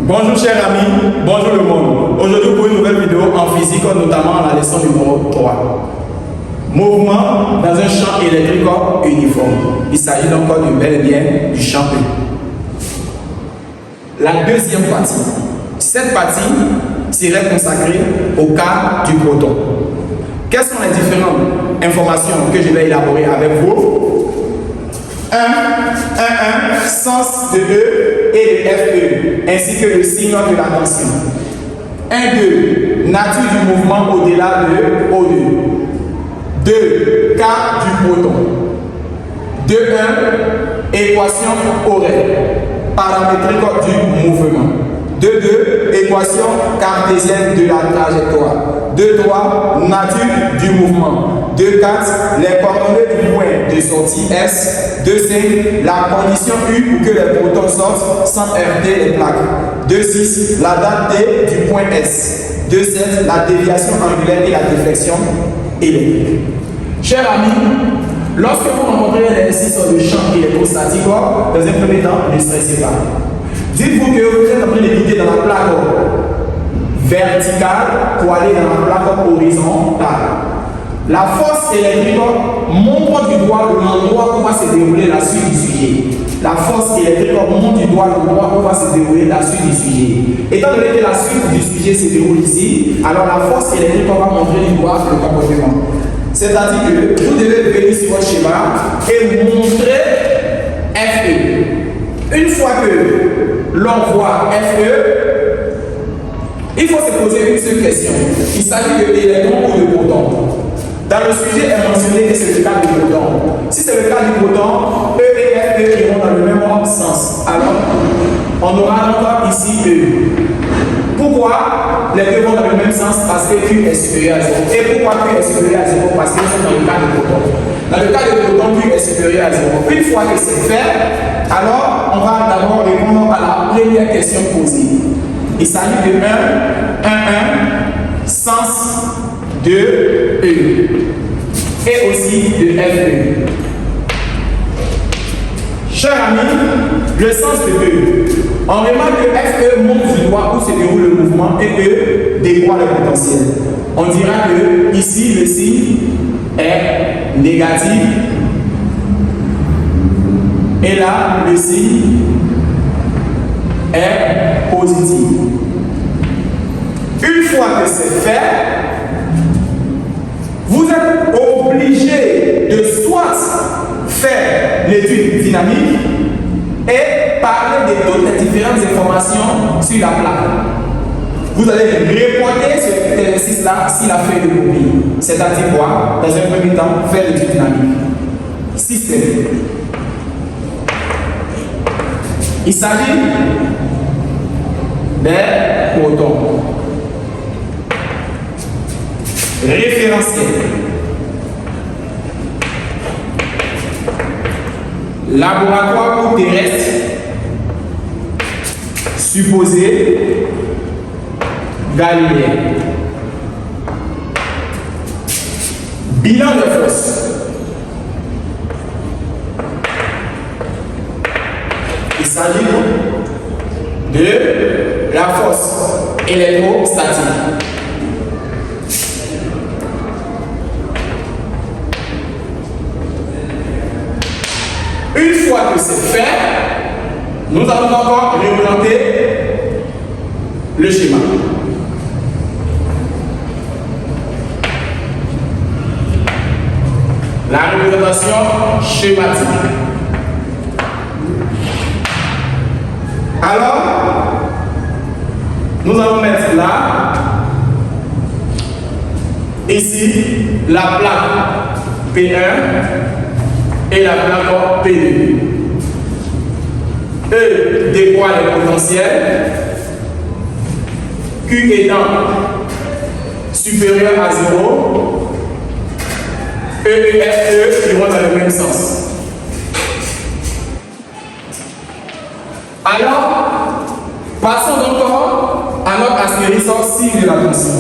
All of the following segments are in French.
Bonjour chers amis, bonjour le monde. Aujourd'hui pour une nouvelle vidéo en physique, notamment la leçon numéro 3. Mouvement dans un champ électrique uniforme. Il s'agit donc de bel et bien du champ E. La deuxième partie. Cette partie serait consacrée au cas du proton. Quelles sont les différentes informations que je vais élaborer avec vous? 1, sens de E et de FE, ainsi que le signe de la tension. 1, 2, nature du mouvement au-delà de O2. 2, cas du proton. 2, 1, équation horaire, paramétrique du mouvement. 2, 2, équation cartésienne de la trajectoire. 2, 3, nature du mouvement. 2, 4, les coordonnées du point de sortie S. 2, 5, la condition U pour que les protons sortent sans heurter les plaques. 2, 6, la date T du point S. 2, 7, la déviation angulaire et la déflexion électrique. Chers amis, lorsque vous rencontrez l'exercice de champ électrostatique, dans un premier temps, ne stressez pas. Dites-vous que vous êtes en train de quitter dans la plaque verticale pour aller dans la plaque horizontale. La force électrique montre du doigt l'endroit où va se dérouler la suite du sujet. La force électrique montre du doigt l'endroit où va se dérouler la suite du sujet. Étant donné que la suite du sujet se déroule ici, alors la force électrique va montrer du doigt le comportement. C'est-à-dire que vous devez venir sur votre schéma et montrer FE. Une fois que l'on voit FE, il faut se poser une seule question. Il s'agit de l'électron ou de proton. Dans le sujet est mentionné que c'est le cas du proton. Si c'est le cas du proton, E et FE iront dans le même sens. Alors, on aura encore ici E. Pourquoi les deux vont dans le même sens? Parce que Q est supérieur à 0. Et pourquoi Q est supérieur à 0? Parce qu'ils sont dans le cas du proton. Dans le cas du proton, Q est supérieur à 0. Une fois que c'est fait, alors on va d'abord répondre à la première question posée. Il s'agit de 1, sens de E et aussi de FE. Chers amis, le sens de E. On remarque que FE montre du doigt où se déroule le mouvement et E dévoile le potentiel. On dira que ici le signe est négatif et là le signe est positif. Une fois que c'est fait, vous êtes obligé de soit faire l'étude dynamique et parler de toutes les différentes informations sur la plaque. Vous allez reporter cet exercice-là si la feuille de copie. C'est-à-dire quoi? Dans un premier temps, faire l'étude dynamique. Système. Il s'agit des protons. Référentiel. Laboratoire ou terrestre. Supposé. Galiléen. Bilan de force. Il s'agit de la force électrostatique. Une fois que c'est fait, nous allons encore représenter le schéma. La représentation schématique. Alors, nous allons mettre là, ici, la plaque P1 et la plaque P2. E dévoile le potentiel, Q étant supérieur à 0, E et FE iront dans le même sens. Alors, passons donc à notre astérisque signe de la tension.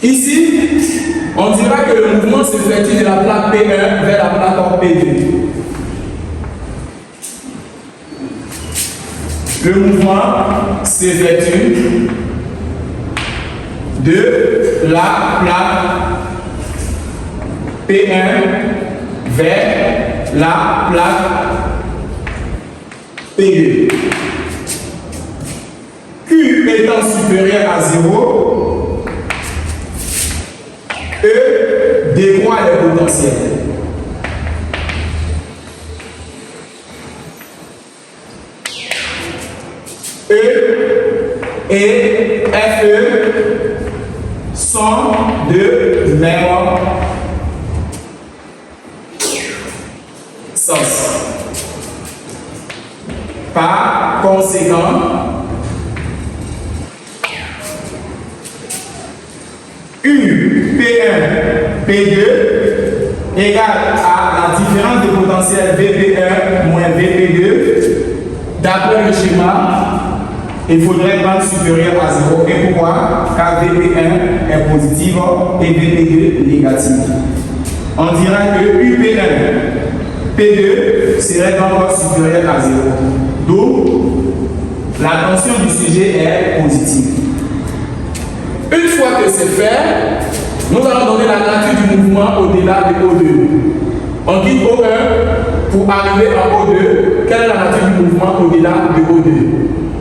Ici, On dira que le mouvement s'effectue de la plaque P1 vers la plaque P2. Le mouvement s'effectue de la plaque P1 vers la plaque P2. Q étant supérieur à 0, E dévoile les potentiels. E et FE sont de même sens. Par conséquent, U, P1, P2 égale à la différence de potentiel VP1 moins VP2. D'après le schéma, il faudrait prendre supérieur à 0. Et pourquoi? Car VP1 est positif et VP2 négatif. On dira que UP1, P2 serait donc supérieur à 0. Donc, la tension du sujet est positive. Une fois que c'est fait, nous allons donner la nature du mouvement au-delà de O2. On quitte O1 pour arriver à O2. Quelle est la nature du mouvement au-delà de O2?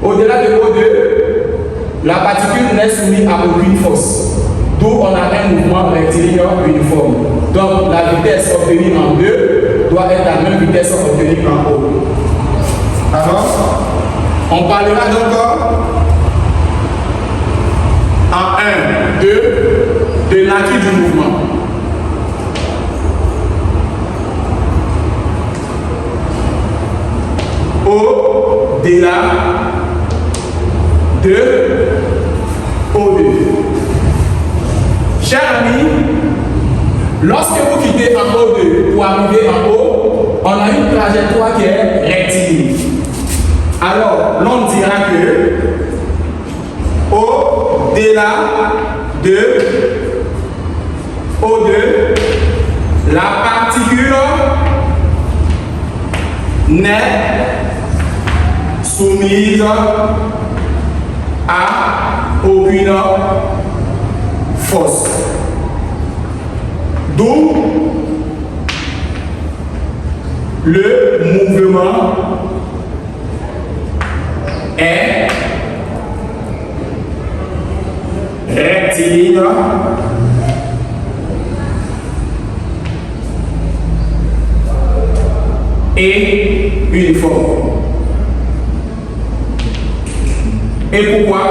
Au-delà de O2, la particule n'est soumise à aucune force. D'où on a un mouvement rectiligne uniforme. Donc la vitesse obtenue en 2 doit être la même vitesse obtenue en O. Alors, on parlera donc en 1, 2 de nature du mouvement. Au-delà de O2. Chers amis, lorsque vous quittez en O2 pour arriver en O, on a une trajectoire qui est rectiligne. Alors, l'on dira que au-delà de O2, la particule n'est soumise à aucune force. D'où le mouvement est rectiligne et uniforme. Et pourquoi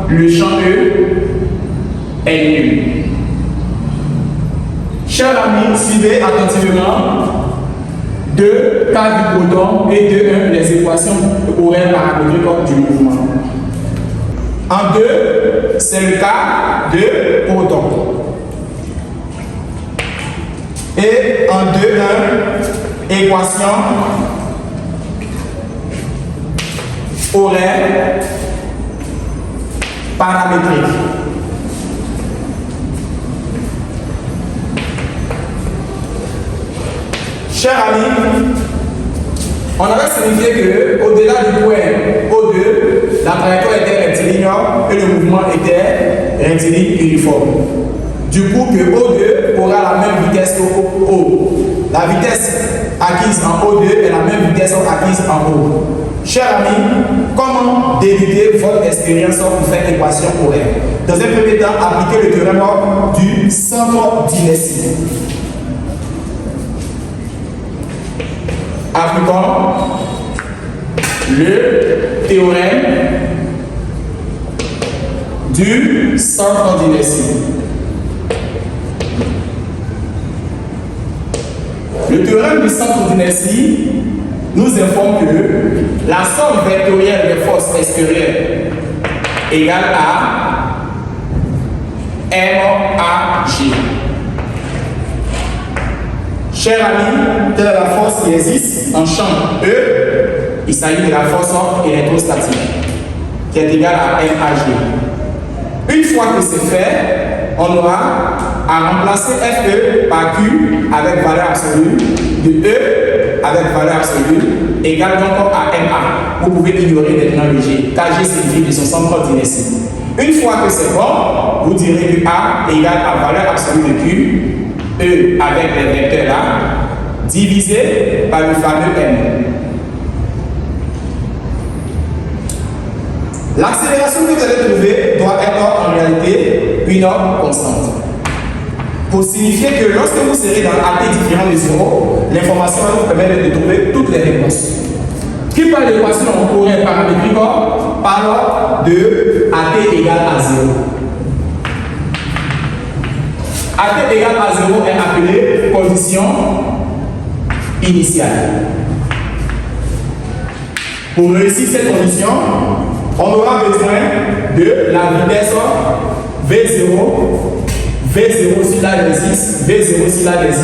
le champ E est nul? Chers amis, suivez attentivement 2 cas du proton et 2 les équations horaires paramétriques du mouvement. En 2, c'est le cas de proton. Et en 2.1, équation horaire paramétrique. Chers amis, on avait signifié que au-delà du point O2, la trajectoire était rectiligne et le mouvement était rectiligne uniforme. Du coup, que O2 aura la même vitesse que O. La vitesse acquise en O2 est la même vitesse acquise en O. Chers amis, comment débuter votre expérience pour faire l'équation horaire? Dans un premier temps, appliquez le théorème du centre d'inertie. Appliquons le théorème du centre d'inertie. Le théorème du centre d'inertie nous informe que la somme vectorielle des forces extérieures égale à MAG. Chers amis, telle est la force qui existe en champ E. Il s'agit de la force électrostatique qui est égale à MAG. Une fois que c'est fait, on aura à remplacer FE par Q avec valeur absolue, de E avec valeur absolue, égale donc à MA. Vous pouvez ignorer maintenant le G. KG signifie de son centre d'inertie. Une fois que c'est bon, vous direz que A égale à valeur absolue de Q, E avec les vecteurs là, divisé par le fameux M. L'accélération que vous allez trouver doit être en réalité une constante. Pour signifier que lorsque vous serez dans AT différent de 0, l'information va vous permettre de trouver toutes les réponses. Qui parle d'équation courante paramétrique parle de AT égale à 0. AT égale à 0 est appelée condition initiale. Pour réussir cette condition, on aura besoin de la vitesse V0, V0 sur la des X, V0 sur la des Y.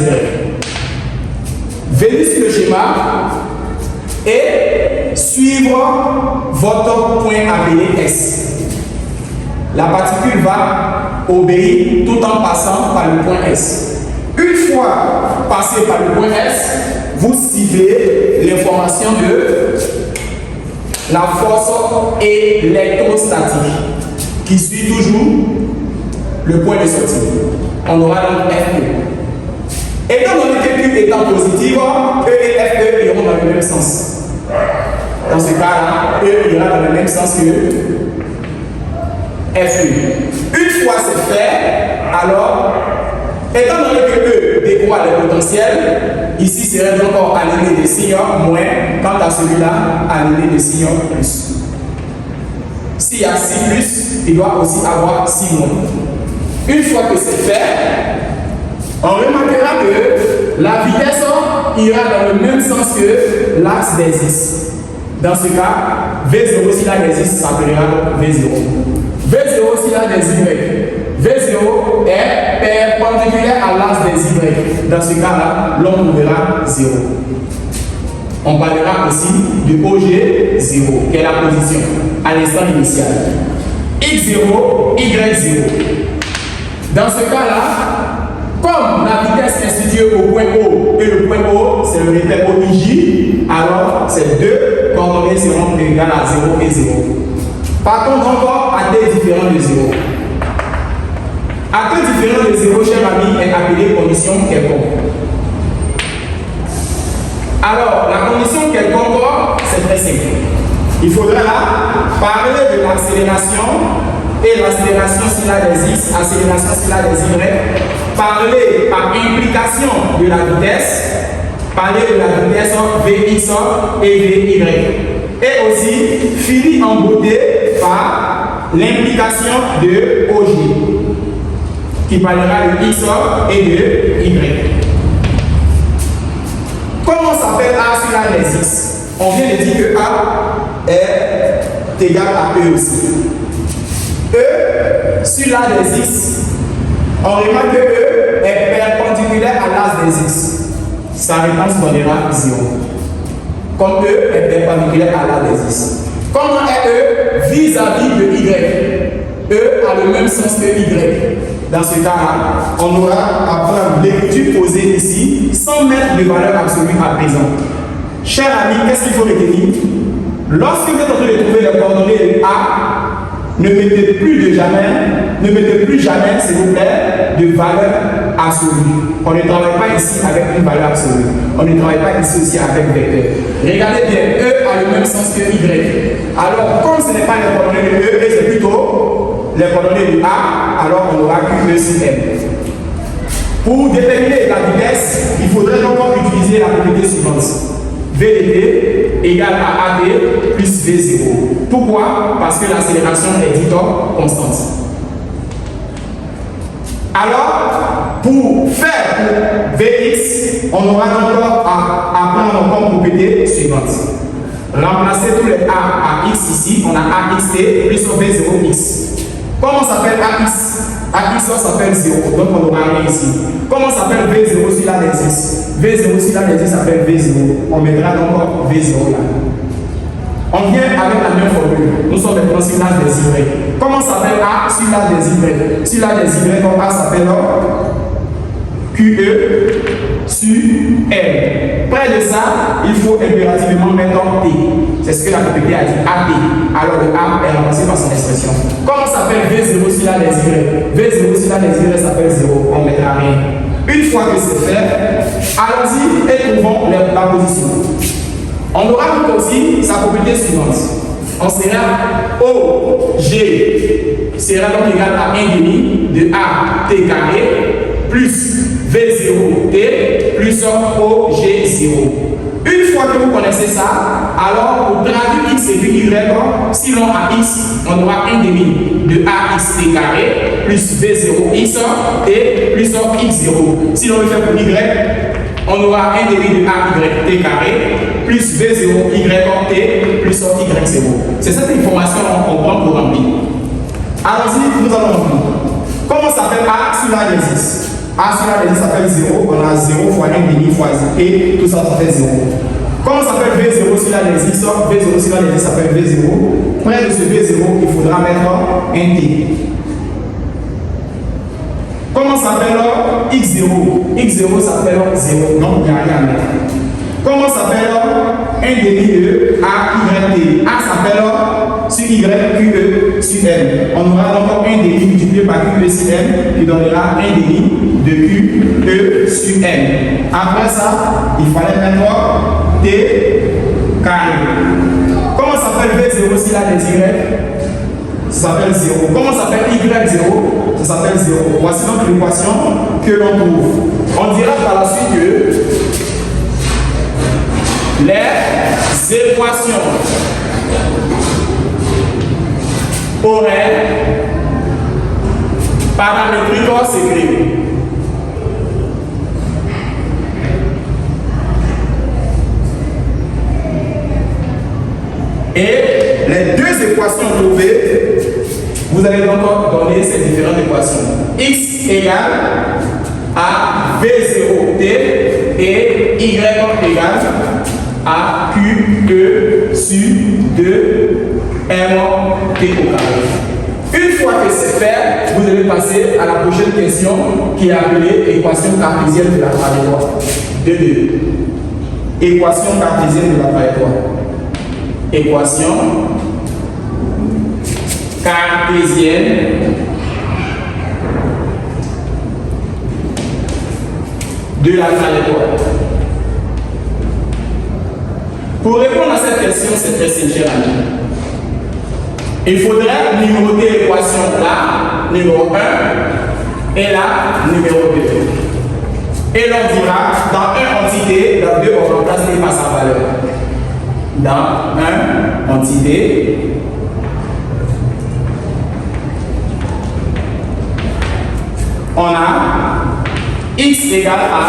Venez sur le schéma et suivre votre point appelé S. La particule va obéir tout en passant par le point S. Une fois passé par le point S, vous ciblez l'information de la force électrostatique qui suit toujours le point de sortie. On aura donc FE. Étant donné que Q étant positive, E et FE iront dans le même sens. Dans ce cas-là, E ira dans le même sens que FE. Une fois c'est fait, alors, étant donné que E décroît le potentiel, ici serait donc aligné de signes moins, quant à celui-là, aligné de signes plus. S'il y a 6 plus, il doit aussi avoir 6 moins. Une fois que c'est fait, on remarquera que la vitesse ira dans le même sens que l'axe des X. Dans ce cas, V0 si la des X s'appellera V0. V0 si la des Y. V0 est perpendiculaire à l'axe des Y. Dans ce cas-là, l'on trouvera 0. On parlera aussi de OG0, qui est la position à l'instant initial. X0, Y0. Dans ce cas-là, comme la vitesse est située au point O et le point O, c'est le repère OIJ, alors ces deux coordonnées seront égales à 0 et 0. Par contre, encore à t différent de 0. À t différent de 0, cher ami, est appelée condition quelconque. Alors, la condition quelconque, c'est très simple. Il faudra parler de l'accélération et l'accélération sur la des X, accélération sur la des Y, parler par implication de la vitesse, parler de la vitesse Vx et Vy. Et aussi finir en beauté par l'implication de OG, qui parlera de X et de Y. Comment s'appelle A sur la des X? On vient de dire que A est égal à E aussi. E sur la des X, on remarque que E est perpendiculaire à l'axe des X. Sa réponse donnera 0. Comme E est perpendiculaire à l'axe des X. Comment est E vis-à-vis de Y? E a le même sens que Y. Dans ce cas-là, on aura à prendre l'écriture posée ici sans mettre de valeur absolue à présent. Cher ami, qu'est-ce qu'il faut retenir? Lorsque vous êtes en train de trouver les coordonnées de A, ne mettez plus jamais, s'il vous plaît, de valeur absolue. On ne travaille pas ici avec une valeur absolue. On ne travaille pas ici aussi avec vecteur. Regardez bien, E a le même sens que Y. Alors, comme ce n'est pas les coordonnées de E, et c'est plutôt les coordonnées de A, alors on aura que E sur M. Pour déterminer la vitesse, il faudrait donc utiliser la propriété suivante. VDT égale à AD plus V0. Pourquoi? Parce que l'accélération est dite constante. Alors, pour faire Vx, on aura encore à prendre comme propriété suivante. Remplacer tous les A à X ici, on a AXT plus V0X. Comment s'appelle AX? AX s'appelle 0, donc on aura rien ici. Comment s'appelle V0 sur la des X? V0 sur la des X s'appelle V0. On mettra donc V0 là. On vient avec la même formule. Nous sommes maintenant sur la des Y. Comment s'appelle A sur la des Y? Sur la des Y, donc A s'appelle QE sur M. Près de ça, il faut impérativement mettre T. C'est ce que la propriété a dit, AT. Alors le A est remplacé par son expression. Comment s'appelle V0 si là les Y? V0 si là les Y s'appelle 0. On ne mettra rien. Une fois que c'est fait, allons-y et trouvons la position. On aura aussi sa propriété suivante. On sera OG sera donc égal à 1 demi de AT carré plus V0T plus OG0. Une fois que vous connaissez ça, alors pour traduire X et Y, si l'on a X, on aura 1 demi de AXT carré plus V0X et plus X0. Si l'on veut faire pour Y, on aura 1 demi de AYT carré plus V0YT plus Y0. C'est cette information qu'on prend pour remplir. Allons-y, nous allons remplir. Comment s'appelle A si là existe? A si là existe s'appelle 0. On a 0 fois 1 demi fois T, tout ça fait 0. Comment s'appelle V0 si là existe? V0 si là existe s'appelle V0. Près de ce V0, il faudra mettre un T. Comment s'appelle X0? X0 s'appelle 0, donc il n'y a rien à mettre. Comment s'appelle 1 demi de AYT? A s'appelle sur Y, QE sur M. On aura donc 1 demi multiplié par QE sur M qui donnera 1 demi de QE sur M. Après ça, il fallait mettre T carré. Comment s'appelle V0 si là des Y? Ça s'appelle 0. Comment s'appelle Y0? Ça s'appelle 0. Voici donc l'équation que l'on trouve. On dira par la suite que les équations horaires paramétriques s'écrivent. Et les deux équations trouvées, vous allez donc donner ces différentes équations. X égale à V0T et Y égale à QE sur 2M T au carré. Une fois que c'est fait, vous allez passer à la prochaine question qui est appelée équation cartésienne de la trajectoire. 2. Équation cartésienne de la trajectoire. Équation cartésienne de la trajectoire. Pour répondre à cette question, c'est très simple, cher ami. Il faudrait numéroter l'équation là, numéro 1, et là, numéro 2. Et l'on dira, dans une entité, dans 2, on remplace T par sa valeur. Dans une entité, on a X égale à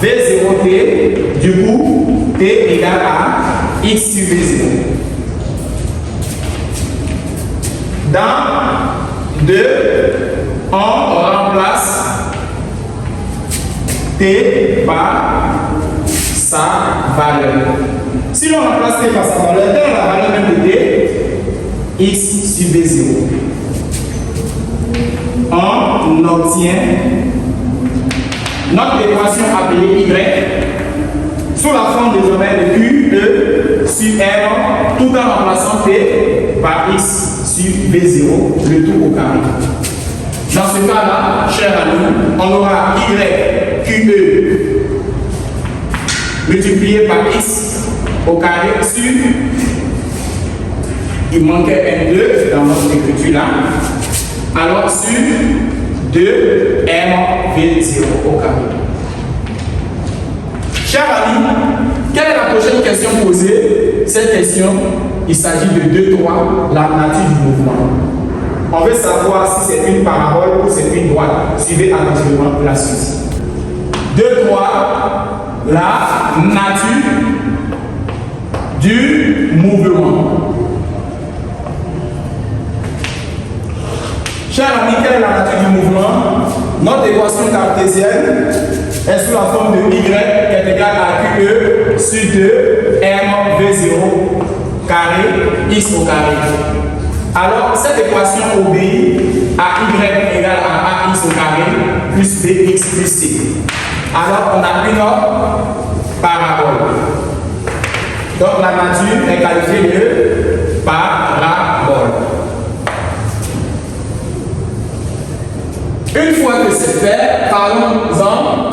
V0T, du coup, T égale à X sur V0. Dans 2, on remplace T par sa valeur. Si l'on remplace T par sa valeur, quelle est la valeur même de T? X sur V0. On obtient notre équation appelée Y sous la forme désormais de QE sur M tout en remplaçant T par X sur V0, le tout au carré. Dans ce cas-là, chers amis, on aura Y QE multiplié par X au carré sur, il manquait un 2 dans notre écriture là, alors sur 2MV0 au carré. Chers amis, quelle est la prochaine question posée? Cette question, il s'agit de 2-3, la nature du mouvement. On veut savoir si c'est une parabole ou c'est une droite. Suivez attentivement la suite. 2-3, la nature du mouvement. Chers amis, quelle est la nature du mouvement? Notre équation cartésienne est sous la forme de Y qui est égal à QE sur 2MV0 carré X au carré. Alors, cette équation obéit à Y égale à AX au carré plus BX X plus C. Alors, on a une parabole. Donc, la nature est qualifiée de parabole. Une fois que c'est fait, parlons-en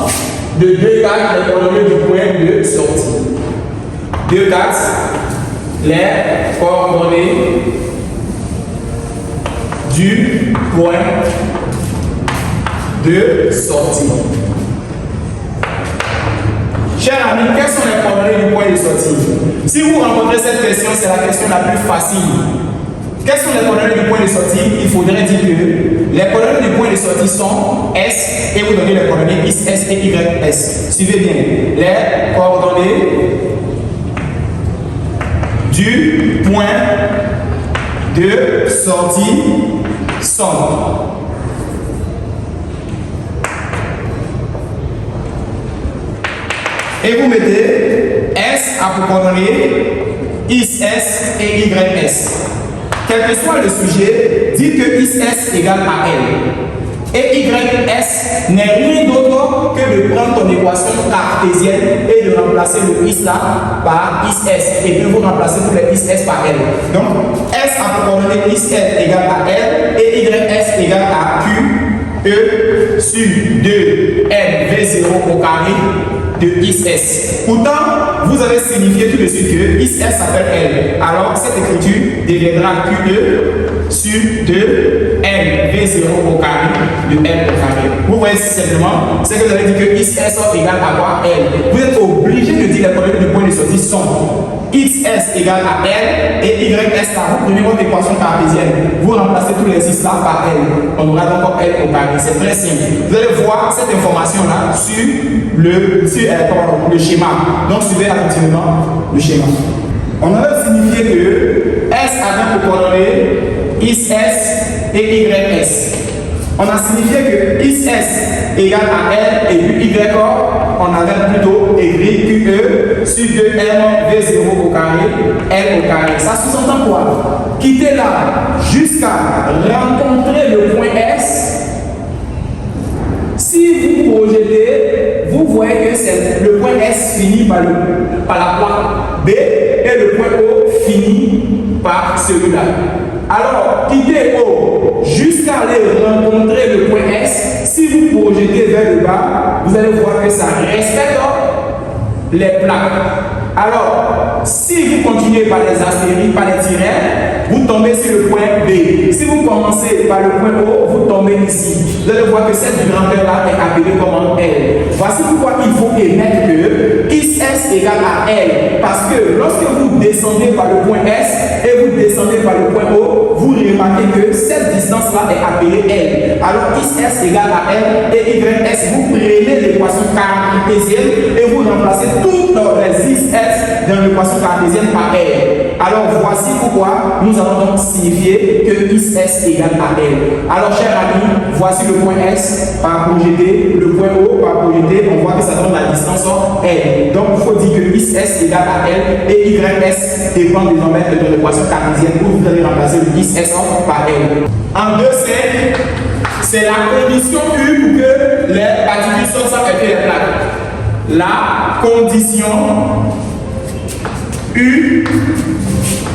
de 2 cartes, les coordonnées du point de sortie. 2 cartes, les coordonnées du point de sortie. Chers amis, quelles sont les coordonnées du point de sortie? Si vous rencontrez cette question, c'est la question la plus facile. Quelles sont les coordonnées du point de sortie? Il faudrait dire que les coordonnées du point de sortie sont S et vous donnez les coordonnées X, S et Y, S. Suivez bien. Les coordonnées du point de sortie sont et vous mettez S à pour coordonnées X, S et Y, S. Quel que soit le sujet, dites que XS égale à L. Et YS n'est rien d'autre que de prendre ton équation cartésienne et de remplacer le X là par XS. Et de vous remplacer tous les XS par L. Donc, S a pour coordonnées XL égale à L et YS égale à Q, E sur 2N V0 au carré de XS. Pourtant, vous avez signifié tout de suite que XS s'appelle L. Alors, cette écriture deviendra QE sur 2N V0 au carré de L au carré. Vous voyez simplement, c'est que vous avez dit que XS égale à quoi? L. Vous êtes obligé de dire les coordonnées du point de sortie sont XS égale à L et YS là. Vous prenez votre équation cartésienne, vous remplacez tous les X là par L. On aura donc L au carré. C'est très simple. Vous allez voir cette information là sur le schéma. Donc suivez attentivement le schéma. On avait signifié que S avait pour coordonnées XS et YS. On a signifié que XS égale à L et puis Y, on avait plutôt écrit QE sur 2M V0 au carré, L au carré. Ça sous-entend quoi? Quittez là jusqu'à rencontrer le point S. Si vous projetez, vous voyez que le point S finit par la plaque B et le point O finit par celui-là. Alors, quittez O jusqu'à aller rencontrer le point S. Si vous projetez vers le bas, vous allez voir que ça respecte les plaques. Alors, si vous continuez par les astérisques, par les tirets, vous tombez sur le point B. Si vous commencez par le point O, vous tombez ici. Vous allez voir que cette grandeur-là est appelée comme L. Voici pourquoi il faut émettre que XS égale à L. Parce que lorsque vous descendez par le point S et vous descendez par le point O, vous remarquez que cette distance-là est appelée L. Alors, XS égale à L et YS, vous prenez l'équation cartésienne et vous remplacez toutes les XS dans l'équation cartésienne par L. Alors, voici pourquoi nous allons donc signifier que XS égale à L. Alors, chers amis, voici le point S par projeté, le point O par projeté, on voit que ça donne la distance L. Donc, il faut dire que XS égale à L et YS dépend désormais de l'équation cartésienne où vous allez remplacer le XS par L. En 2, c'est la condition U pour que les particules sortent sans effet les plaques. La condition U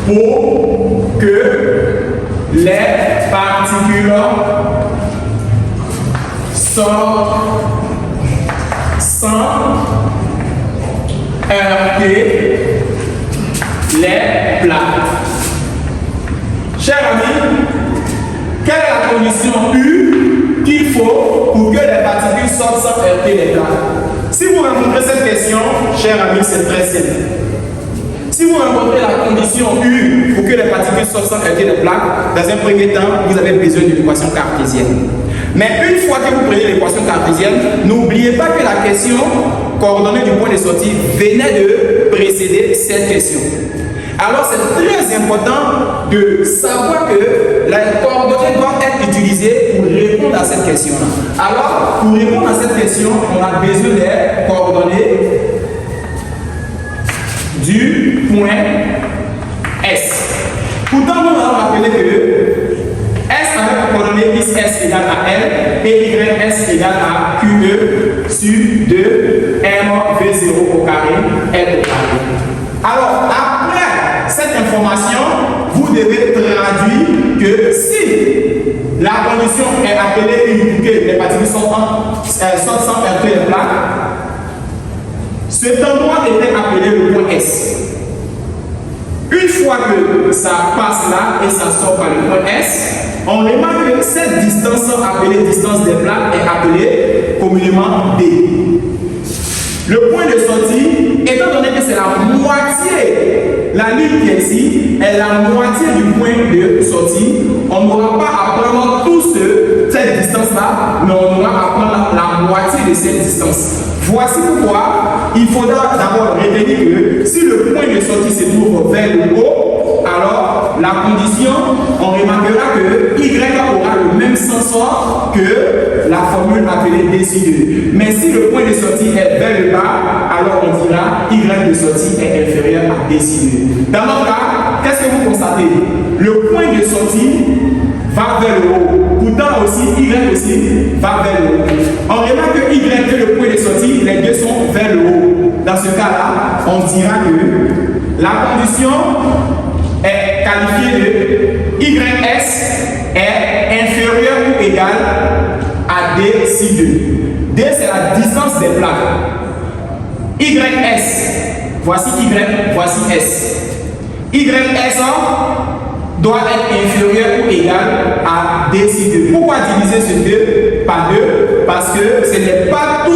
pour que les particules sortent sans heurter les plaques. Chers amis, quelle est la condition U qu'il faut pour que les particules sortent sans heurter les plaques? Si vous rencontrez cette question, chers amis, c'est très simple. Si vous rencontrez la condition U pour que les particules sortent sans heurter les plaques, dans un premier temps, vous avez besoin d'une équation cartésienne. Mais une fois que vous prenez l'équation cartésienne, n'oubliez pas que la question coordonnée du point de sortie venait de précéder cette question. Alors c'est très important de savoir que la coordonnée doit être utilisée pour répondre à cette question-là. Alors, pour répondre à cette question, on a besoin des coordonnées du point S. Pourtant, nous allons rappeler que S avec le coordonnée XS égale à L et YS égale à QE sur 2 MV0 au carré L au carré. Alors, après cette information, vous devez traduire que si la condition est appelée une, que les particules sortent sans perturber les plaques, cet endroit était appelé le point S. Une fois que ça passe là et ça sort par le point S, on remarque que cette distance appelée distance des plaques est appelée communément D. Le point de sortie, étant donné que c'est la moitié, la ligne qui est ici est la moitié du point de sortie, on n'aura pas à prendre cette distance-là, mais on aura à prendre la moitié de cette distance. Voici pourquoi il faudra d'abord retenir que si le point de sortie se trouve vers le haut, alors la condition, on remarquera que Y aura le même sens que la formule appelée décidée. Mais si le point de sortie est vers le bas, alors on dira Y de sortie est inférieur à décidé. Dans notre cas, qu'est-ce que vous constatez? Le point de sortie va vers le haut. Pourtant aussi, Y aussi va vers le haut. On remarque que Y et le point de sortie, les deux sont vers le haut. Dans ce cas-là, on dira que la condition est qualifiée de YS est inférieur ou égal à D si 2. D, c'est la distance des plaques. YS, voici Y, voici S. YS doit être inférieur ou égal à D si 2. Pourquoi diviser ce 2 par 2? Parce que ce n'est pas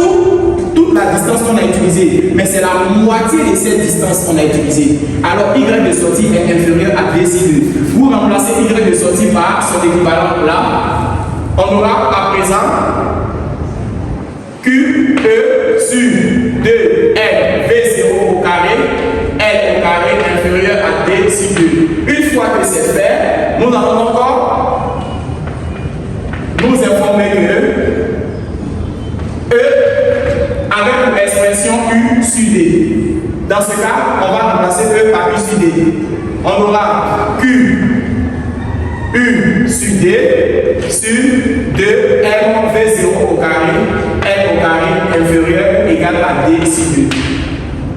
toute la distance qu'on a utilisée, mais c'est la moitié de cette distance qu'on a utilisée. Alors Y de sortie est inférieur à D si 2. Vous remplacez Y de sortie par son équivalent là. On aura à présent QE sur 2 LV0 au carré, L au carré inférieur à D si 2. Une fois que c'est fait, nous allons encore nous informer que E avec l'expression U sur D. Dans ce cas, on va remplacer E par U sur D. On aura Q U sur D sur 2 MV0 au carré, L au carré inférieur égal à D sur 2.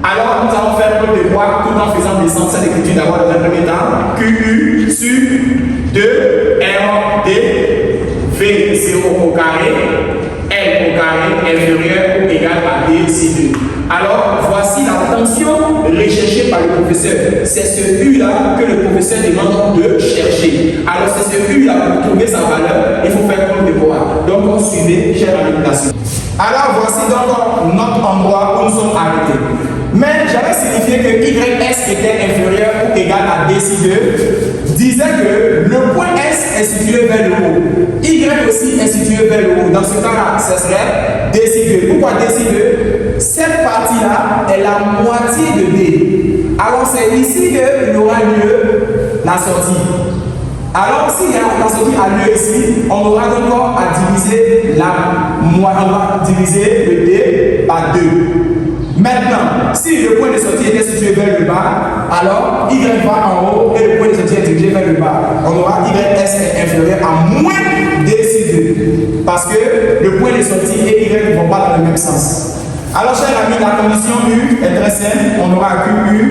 Alors, nous allons faire le devoir tout en faisant descendre cette écriture d'abord dans un premier temps. QU sur 2 MD V0 au carré, L au carré inférieur ou égal à D sur 2. Alors, voici la fonction recherchée par le professeur. C'est ce U-là que le professeur demande de chercher. Alors, c'est ce U-là pour trouver sa valeur. Il faut faire comme devoir. Donc, on suivait, chère habilitation. Alors, voici donc notre endroit où nous sommes arrêtés. Mais j'avais signifié que YS était inférieur ou égal à D si 2, disait que le point S est situé vers le haut. Y aussi est situé vers le haut. Dans ce cas-là, ce serait D si 2. Pourquoi D si 2? Cette partie-là est la moitié de D. Alors, c'est ici qu'il y aura lieu la sortie. Alors, s'il y a la sortie à lieu ici, on aura encore à diviser on va diviser le D par 2. Maintenant, si le point de sortie était situé vers le bas, alors Y va en haut et le point de sortie est dirigé vers le bas. On aura YS est inférieur à moins D si 2. Parce que le point de sortie et Y ne vont pas dans le même sens. Alors, chers amis, la condition U est très simple. On aura QU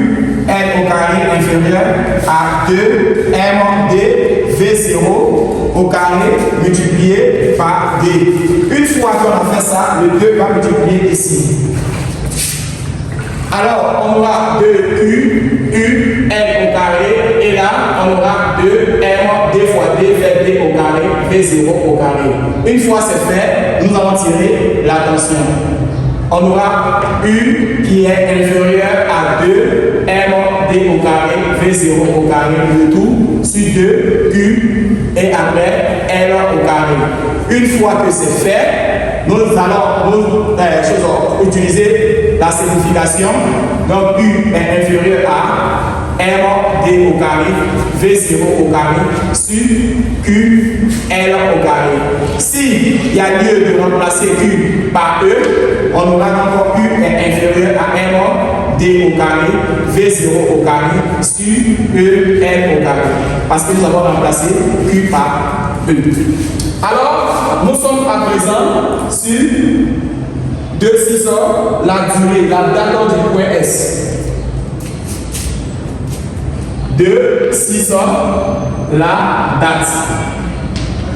L au carré inférieur à 2 MD V0 au carré multiplié par D. Une fois qu'on a fait ça, le 2 va multiplier ici. Alors, on aura 2Q, U, L au carré, et là, on aura 2M, D fois D fait D au carré, V0 au carré. Une fois c'est fait, nous allons tirer la tension. On aura U qui est inférieur à 2, M, D au carré, V0 au carré, le tout, sur 2, Q, et après, L au carré. Une fois que c'est fait, nous allons utiliser la simplification. Donc U est inférieur à M, D au carré, V0 au carré, sur Q, L au carré. S'il y a lieu de remplacer Q par E, on aura encore Q est inférieur à M, D au carré, V0 au carré, sur E, L au carré. Parce que nous avons remplacé Q par E. Alors, nous sommes à présent sur 2,600, la durée, la date du point S. 2,600, la date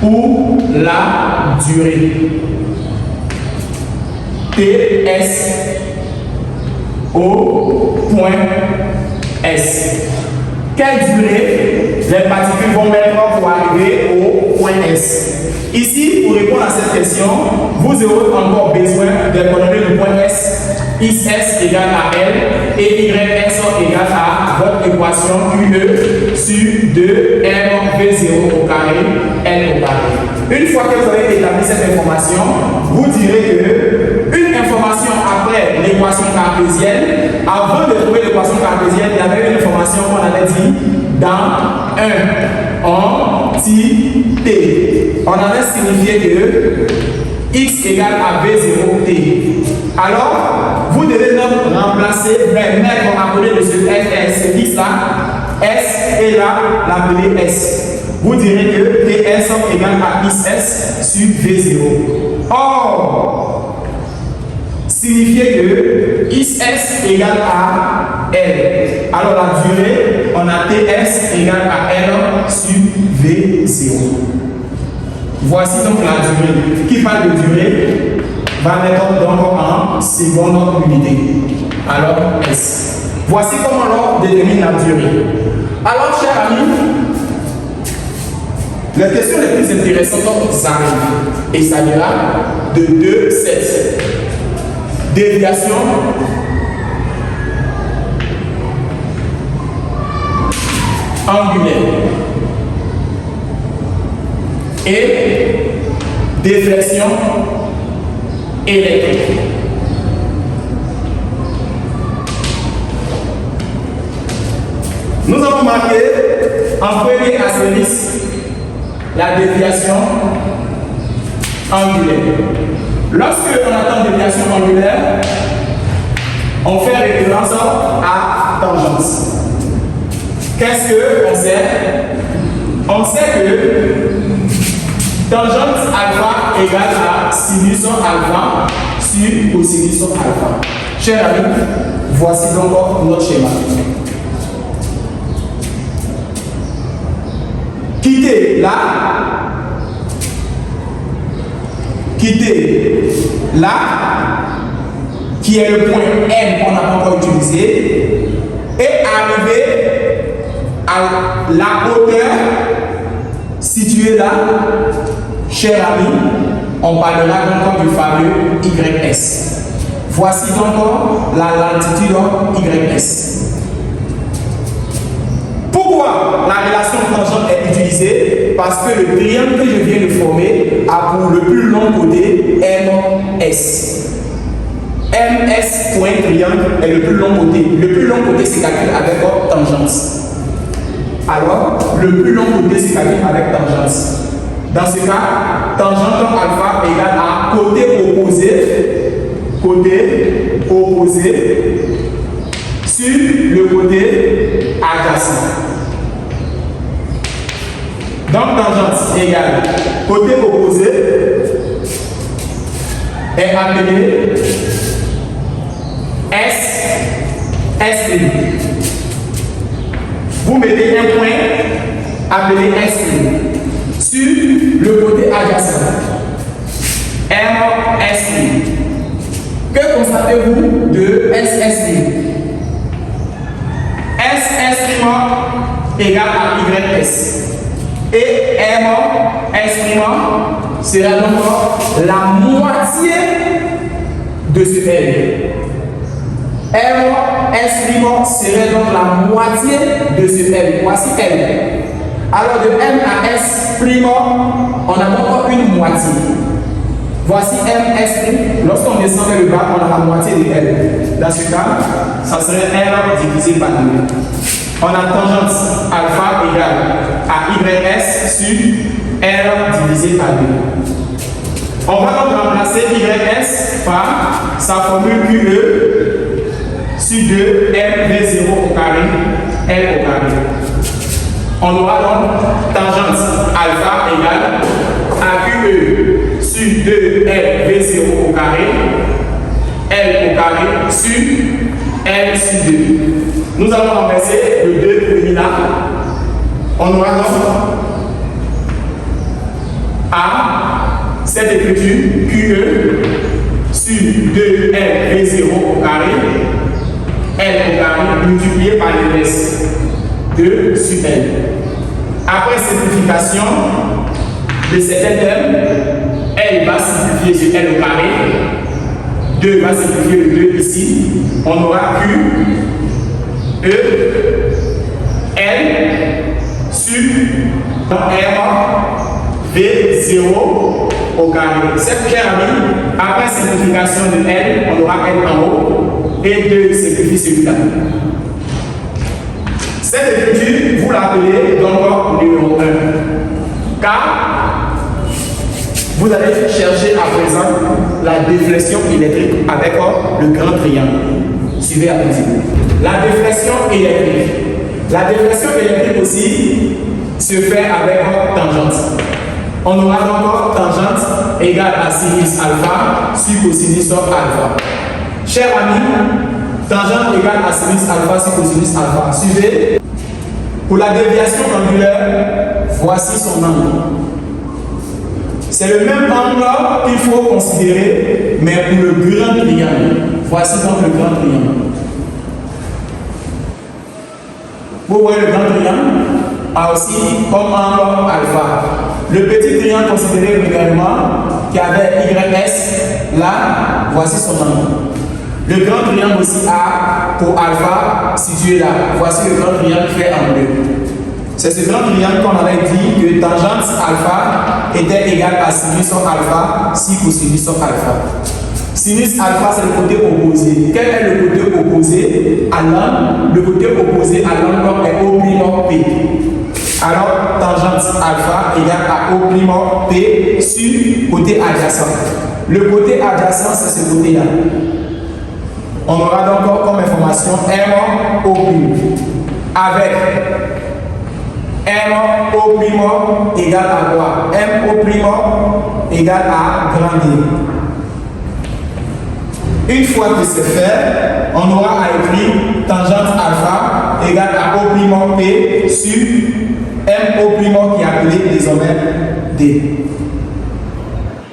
ou la durée. TS au point S. Quelle durée les particules vont mettre pour arriver au point S? Ici, pour répondre à cette question, vous aurez encore besoin des coordonnées du point S. XS égale à L et YS égale à votre équation QE sur 2 MV0 au carré L au carré. Une fois que vous avez établi cette information, vous direz que une information après l'équation cartésienne, avant de trouver l'équation cartésienne, il y avait une information qu'on avait dit dans un entité. On avait signifié que x égale à v0t. Alors, vous devez donc remplacer, mettre appelé de ce s, x là, s et là, l'appeler s. Vous direz que ts égale à xs sur v0. Or, signifiez que xs égale à l. Alors la durée, on a ts égale à l sur v0. Voici donc la durée. Qui parle de durée va mettre donc en seconde unité. Alors S. Voici comment on détermine la durée. Alors, chers amis, les questions les plus intéressantes arrivent. Et ça ira de 2,7. Déviation angulaire et déflexion électrique. Nous avons marqué en premier astérisque la déviation angulaire. Lorsque on attend déviation angulaire, on fait référence à tangente. Qu'est-ce qu'on sait? On sait que tangente alpha égale à sinus alpha sur cosinus alpha. Chers amis, voici donc notre schéma. Quittez là, qui est le point M qu'on n'a pas encore utilisé, et arriver à la hauteur située là, cher ami, on parlera donc du fameux YS. Voici donc la latitude YS. Pourquoi la relation tangente est utilisée? Parce que le triangle que je viens de former a pour le plus long côté MS. MS point triangle est le plus long côté. Le plus long côté se calcule avec votre tangente. Alors, le plus long côté se calcule avec tangente. Dans ce cas, tangente alpha égale à côté opposé sur le côté adjacent. Donc, tangente égale côté opposé est appelé S'. Vous mettez un point appelé S'. Sur le côté adjacent, MS'. Que constatez-vous de SS'? SS' égale à YS. Et MS' sera donc la moitié de ce L. MS' serait donc la moitié de ce L. Voici L. Alors de M à S', on a encore une moitié. Voici MS'. Lorsqu'on descend vers le bas, on a la moitié de L. Dans ce cas, ça serait L divisé par 2. On a tangente alpha égale à YS sur R divisé par 2. On va donc remplacer YS par sa formule QE sur 2 MV0 au carré L au carré. On aura donc tangente alpha égale AQE sur 2L V0 au carré, L au carré sur L sur 2. Nous allons renverser le 2 premier là. On aura donc A, cette écriture QE sur 2L V0 au carré, L au carré multiplié par l'inverse 2 sur L. Après simplification de cet terme, L va simplifier sur L au carré, 2 va simplifier le 2 ici, on aura Q, E, L sur R, V0 au carré. Cette chère amie, après simplification de L, on aura L en haut et 2 simplifie celui-là. Cette écriture, vous l'appelez donc numéro 1. Car vous allez chercher à présent la déflexion électrique avec le grand triangle. Suivez attentivement. La déflexion électrique. La déflexion électrique aussi se fait avec tangente. On aura donc tangente égale à sinus alpha sur cosinus alpha. Chers amis, tangente égale à sinus alpha sur cosinus alpha. Suivez. Pour la déviation angulaire, voici son angle. C'est le même angle qu'il faut considérer, mais pour le grand triangle. Voici donc le grand triangle. Vous voyez le grand triangle a aussi comme angle alpha. Le petit triangle considéré régulièrement qui avait YS, là, voici son angle. Le grand triangle aussi A pour alpha situé là. Voici le grand triangle fait en bleu. C'est ce grand triangle qu'on avait dit que tangente alpha était égale à sinus alpha si cosinus alpha. Sinus alpha, c'est le côté opposé. Quel est le côté opposé à l'angle? Le côté opposé à l'angle est O' P. Alors, tangente alpha égale à O' P sur côté adjacent. Le côté adjacent, c'est ce côté-là. On aura donc comme information M O' avec M O' égale à quoi? M O' égale à grand D. Une fois que c'est fait, on aura à écrire tangente alpha égale à O' P sur M O' qui est appelé désormais D.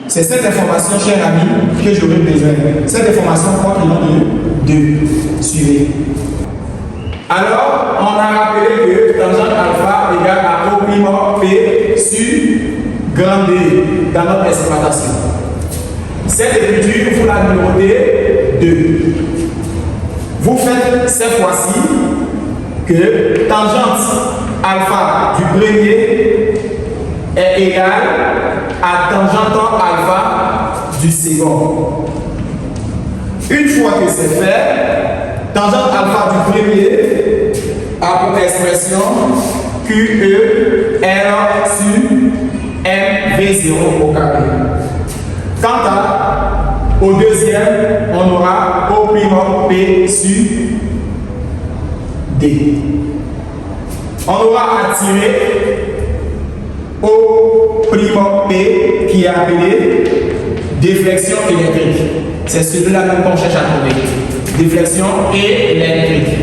C'est cette information, chers amis, que j'aurais besoin. Cette information porte le nom de 2. Suivez. Alors, on a rappelé que tangente alpha égale à O' P sur grand D dans notre exploitation. Cette écriture, vous la numérotez 2. Vous faites cette fois-ci que tangente alpha du premier est égale à tangente alpha du second. Une fois que c'est fait, tangente alpha du premier a pour expression QE R sur MV0 au carré. Quant au deuxième, on aura O' P sur D. On aura à tirer O' qui est appelé déflexion électrique. C'est celui-là qu'on cherche à trouver. Déflexion électrique.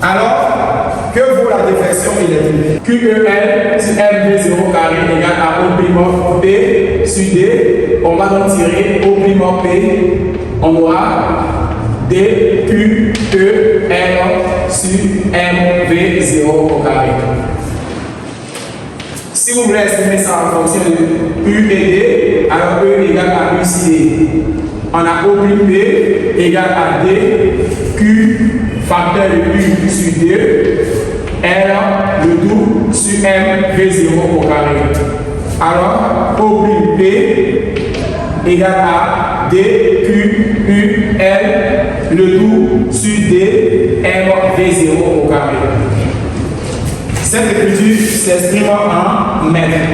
Alors, que vaut la déflexion électrique? QEL sur MV0 carré égale à O' P sur D. On va donc tirer O' P. On aura DQEL sur MV0 au carré. Si vous voulez estimer ça en fonction de U et D, alors E égale à U sur D. On a O' P égale à D, Q facteur de U sur D, R le tout sur MV0 au carré. Alors, O' P égale à D, Q, U, L, le tout sur D, MV0 au carré. Cette écriture s'exprime en mètres.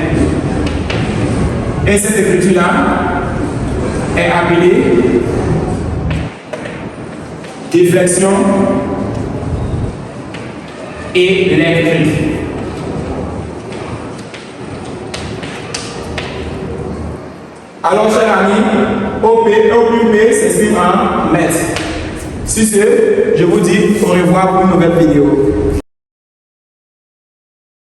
Et cette écriture-là est appelée déflexion électrique. Alors, chers amis, OP s'exprime en mètres. Si c'est, je vous dis au revoir pour une nouvelle vidéo.